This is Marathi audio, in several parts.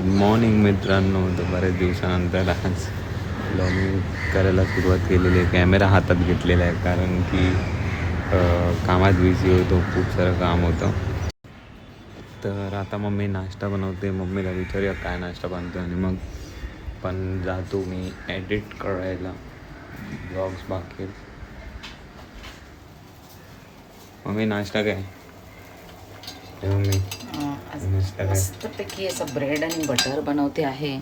मॉर्निंग मित्रांनो, तर बऱ्याच दिवसानंतर आज ब्लॉगिंग करायला सुरुवात केलेली आहे. कॅमेरा हातात घेतलेला आहे कारण की कामात बिझी होतो, खूप सारं काम होतं. तर आता मम्मी नाश्ता बनवते. मम्मीला विचारूया काय नाश्ता बनतो आणि मग पण जातो मी एडिट करायला. ब्लॉग्स बाकी आहेत. मम्मी नाश्ता काय? मम्मी नाश्ता काय? मस्तपैकी असं ब्रेड आणि बटर बनवते आहे.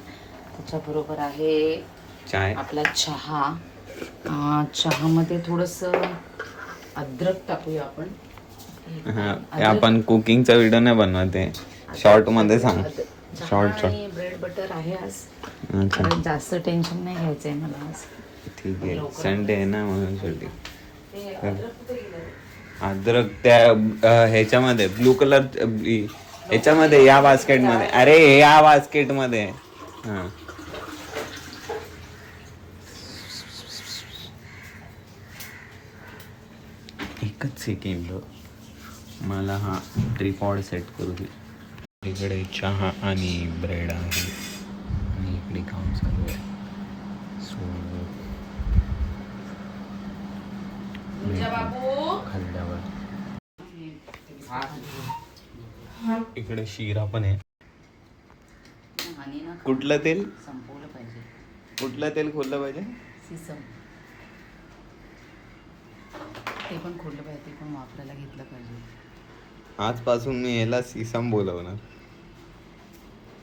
त्याच्याबरोबर आहे चाय. आपला चहा. चहामध्ये थोडंसं अद्रक टाकूया आपण. आपण कुकिंगचा व्हिडिओ नाही बनवत आहे, शॉर्ट मध्ये सांग. शॉर्ट आणि ब्रेड बटर आहे आज. अच्छा कारण जास्त टेन्शन नाही घ्यायचं आहे मला आज. ठीक आहे, संडे आहे ना म्हणून शेवटी. ते अद्रक कुठे गेलं? अद्रक त्या ह्याच्यामध्ये ब्लू कलर ह्याच्यामध्ये या बास्केटमध्ये. अरे या बास्केटमध्ये. हां एकच सेकंड, मला हा ट्रिपॉड सेट करू दे. इकडे चहा आणि ब्रेड आहे आणि इकडे काम चालू आहे. सो खाल्ल्यावर इकडे शिरा पण आहे. आणि ना कुठलं तेल? संपवलं पाहिजे. कुठलं तेल खोललं पाहिजे? सिसम ते पण खोललं पाहिजे, ते पण वापरायला घेतलं पाहिजे. आजपासून मी याला सीसम बोलवणार.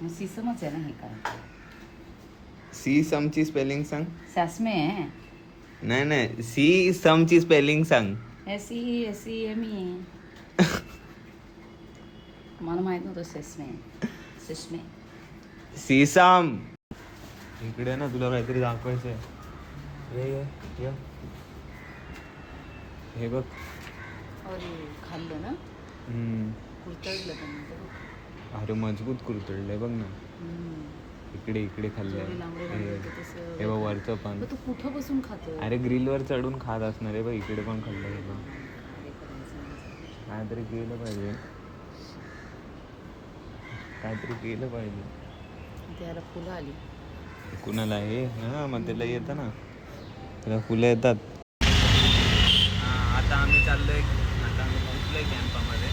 मग सिसमच आहे ना हे काय? सीसमची स्पेलिंग सांग. सॅस्मे आहे. नाही नाही, सीसमची स्पेलिंग सांग. SESEME. मला माहित नव्हतं सेस्मे. सीसम इकडे ना, तुला काहीतरी दाखवायचं आहे. ये हे बघ. अरे खाल्लं ना, कुरतडलं पण. अरे मजबूत कुरतडलंय बघ ना. इकडे खाल्लंय. हे बघ वरचं पण. तू कुठं बसून खातो? अरे ग्रिलवर चढून खात असणार आहे बघ. इकडे पण खाल्लंय. काहीतरी केलं पाहिजे. त्याला फुलं आली. कुणाला हे हां, मग त्याला येतं ना, त्याला फुलं येतात. आता आम्ही पोहोचलोय कॅम्पामध्ये.